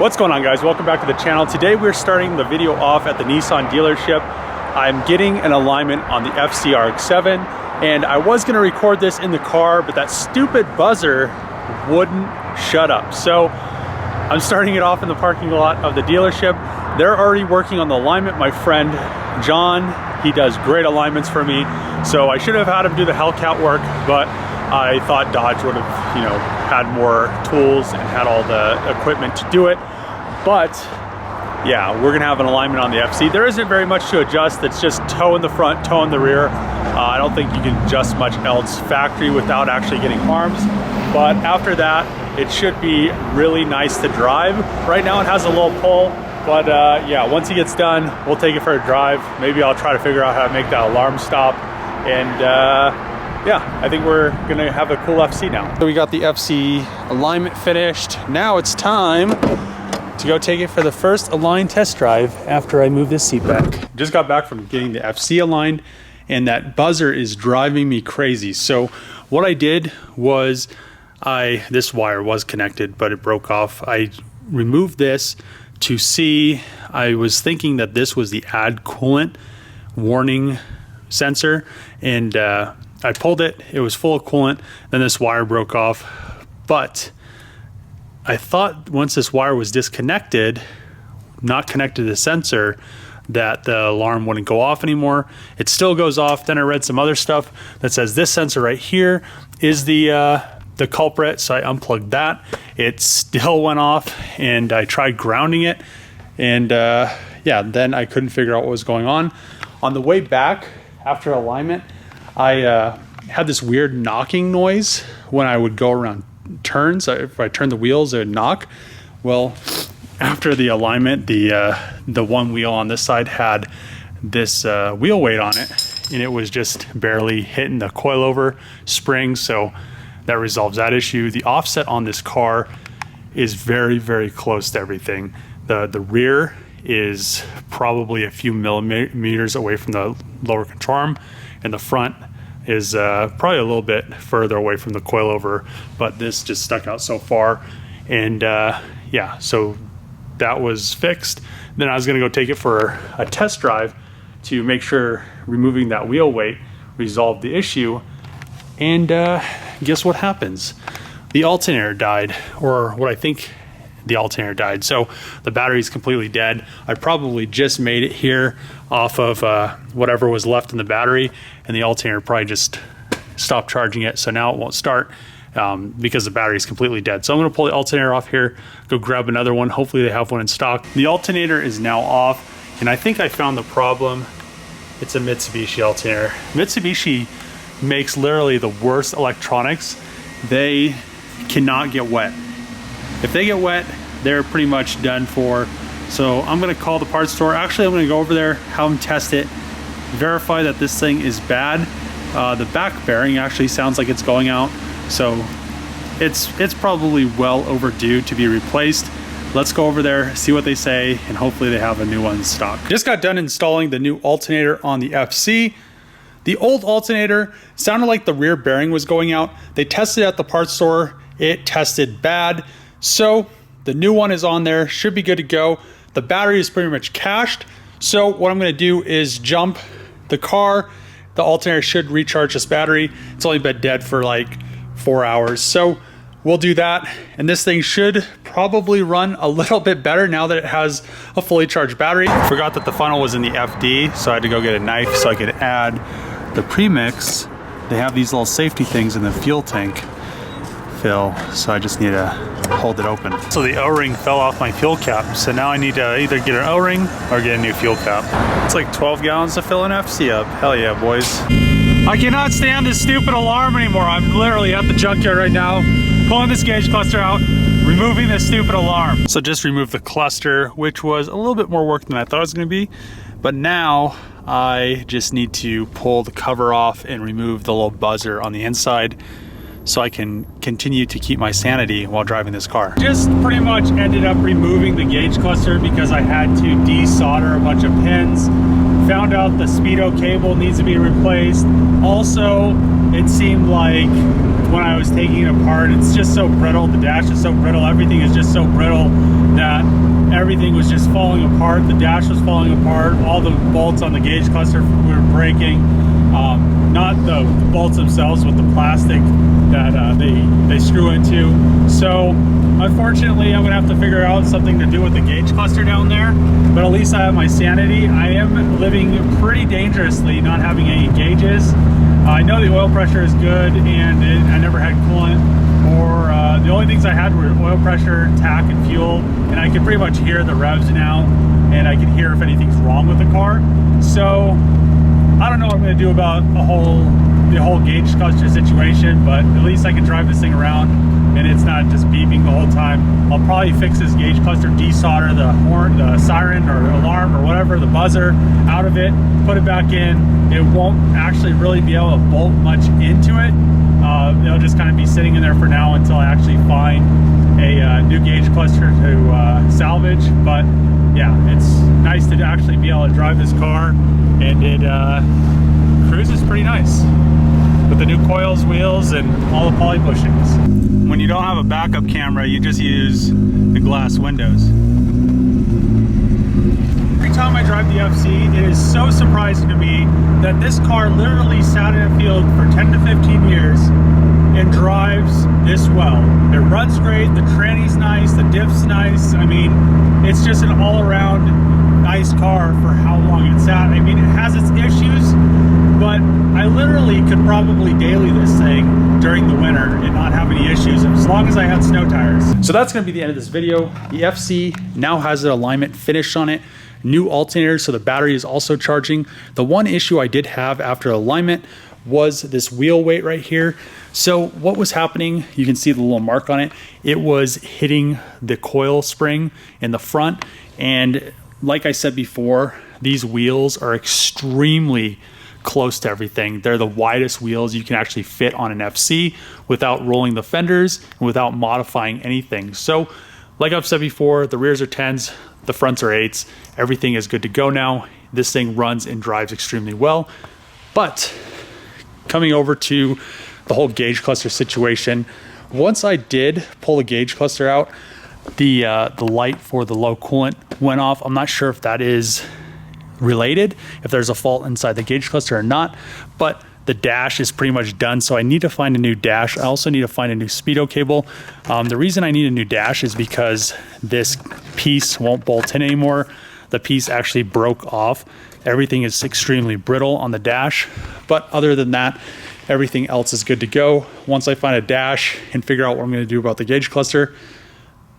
What's going on, guys? Welcome back to the channel. Today we're starting the video off at the Nissan dealership. I'm getting an alignment on the RX7, and I was going to record this in the car, but that stupid buzzer wouldn't shut up. So I'm starting it off in the parking lot of the dealership. They're already working on the alignment. My friend John, he does great alignments for me, so I should have had him do the Hellcat work, but I thought Dodge would have, had more tools and had all the equipment to do it. But yeah, we're gonna have an alignment on the FC. There isn't very much to adjust. It's just toe in the front, toe in the rear. I don't think you can adjust much else factory without actually getting arms. But after that, it should be really nice to drive. Right now it has a low pull, but yeah, once he gets done, we'll take it for a drive. Maybe I'll try to figure out how to make that alarm stop. And yeah, I think we're gonna have a cool FC now. So we got the FC alignment finished. Now it's time to go take it for the first aligned test drive after I move this seat back. Just got back from getting the FC aligned, and that buzzer is driving me crazy. So what I did was, this wire was connected, but it broke off. I removed this to see, I was thinking that this was the add coolant warning sensor, and I pulled it, it was full of coolant, then this wire broke off. But I thought once this wire was disconnected, not connected to the sensor, that the alarm wouldn't go off anymore. It still goes off. Then I read some other stuff that says this sensor right here is the culprit, so I unplugged that. It still went off, and I tried grounding it, and yeah, then I couldn't figure out what was going on. On the way back, after alignment, I had this weird knocking noise when I would go around turns. If I turned the wheels, it would knock. Well, after the alignment, the one wheel on this side had this wheel weight on it, and it was just barely hitting the coilover spring, so that resolves that issue. The offset on this car is very, very close to everything. The rear is probably a few millimeters away from the lower control arm, and the front is probably a little bit further away from the coilover, but this just stuck out so far. And yeah, so that was fixed. Then I was gonna go take it for a test drive to make sure removing that wheel weight resolved the issue. And guess what happens? The alternator died, or what I think the alternator died. So the battery's completely dead. I probably just made it here off of whatever was left in the battery, and the alternator probably just stopped charging it, so now it won't start because the battery's completely dead. So I'm gonna pull the alternator off here, go grab another one. Hopefully they have one in stock. The alternator is now off, and I think I found the problem. It's a Mitsubishi alternator. Mitsubishi makes literally the worst electronics. They cannot get wet. If they get wet, they're pretty much done for. So I'm gonna call the parts store. Actually, I'm gonna go over there, have them test it, verify that this thing is bad. The back bearing actually sounds like it's going out, so it's probably well overdue to be replaced. Let's go over there, see what they say, and hopefully they have a new one in stock. Just got done installing the new alternator on the FC. The old alternator sounded like the rear bearing was going out. They tested it at the parts store. It tested bad. So the new one is on there, should be good to go. The battery is pretty much cached. So what I'm gonna do is jump the car. The alternator should recharge this battery. It's only been dead for like 4 hours. So we'll do that. And this thing should probably run a little bit better now that it has a fully charged battery. Forgot that the funnel was in the FD, so I had to go get a knife so I could add the premix. They have these little safety things in the fuel tank fill, so I just need to hold it open. So the O-ring fell off my fuel cap, so now I need to either get an O-ring or get a new fuel cap. It's like 12 gallons to fill an FC up. Hell yeah, boys. I cannot stand this stupid alarm anymore. I'm literally at the junkyard right now, pulling this gauge cluster out, removing this stupid alarm. So just removed the cluster, which was a little bit more work than I thought it was gonna be, but now I just need to pull the cover off and remove the little buzzer on the inside, so I can continue to keep my sanity while driving this car. Just pretty much ended up removing the gauge cluster because I had to desolder a bunch of pins. Found out the speedo cable needs to be replaced. Also, it seemed like when I was taking it apart, it's just so brittle. The dash is so brittle. Everything is just so brittle that everything was just falling apart. The dash was falling apart. All the bolts on the gauge cluster were breaking. Not the bolts themselves, but the plastic that they screw into. So unfortunately, I'm gonna have to figure out something to do with the gauge cluster down there, but at least I have my sanity. I am living pretty dangerously, not having any gauges. I know the oil pressure is good, and I never had coolant, or the only things I had were oil pressure, tack, and fuel, and I can pretty much hear the revs now, and I can hear if anything's wrong with the car. So I don't know what I'm going to do about the whole gauge cluster situation, but at least I can drive this thing around and it's not just beeping the whole time. I'll probably fix this gauge cluster, desolder the horn, the siren or alarm or whatever, the buzzer out of it, put it back in. It won't actually really be able to bolt much into it. It'll just kind of be sitting in there for now until I actually find a new gauge cluster to salvage. But yeah, it's nice to actually be able to drive this car, and it cruises pretty nice with the new coils, wheels, and all the poly bushings. When you don't have a backup camera, you just use the glass windows. Every time I drive the FC, it is so surprising to me that this car literally sat in a field for 10 to 15 years and drives this well. It runs great, the tranny's nice, the diff's nice. I mean, it's just an all-around nice car for how long it's sat. I mean, it has its issues, but I literally could probably daily this thing during the winter and not have any issues as long as I had snow tires. So that's gonna be the end of this video. The FC now has an alignment finish on it, new alternator, so the battery is also charging. The one issue I did have after alignment was this wheel weight right here. So what was happening, you can see the little mark on it, it was hitting the coil spring in the front, and like I said before, these wheels are extremely close to everything. They're the widest wheels you can actually fit on an FC without rolling the fenders and without modifying anything. So like I've said before, the rears are 10s, the fronts are 8s, everything is good to go now. This thing runs and drives extremely well. But coming over to the whole gauge cluster situation, once I did pull the gauge cluster out, the light for the low coolant went off. I'm not sure if that is related, if there's a fault inside the gauge cluster or not, but the dash is pretty much done, so I need to find a new dash. I also need to find a new speedo cable. The reason I need a new dash is because this piece won't bolt in anymore. The piece actually broke off. Everything is extremely brittle on the dash, but other than that, everything else is good to go. Once I find a dash and figure out what I'm going to do about the gauge cluster,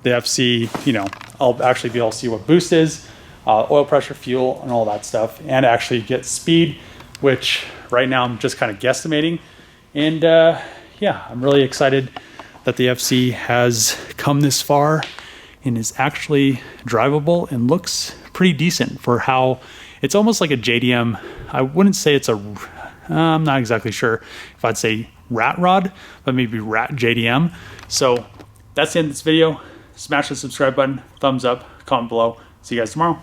the FC, you know, I'll actually be able to see what boost is, oil pressure, fuel, and all that stuff, and actually get speed, which right now I'm just kind of guesstimating. And yeah, I'm really excited that the FC has come this far and is actually drivable and looks pretty decent for how it's almost like a JDM. I wouldn't say it's a, I'm not exactly sure if I'd say rat rod, but maybe rat JDM. So that's the end of this video. Smash the subscribe button, thumbs up, comment below. See you guys tomorrow.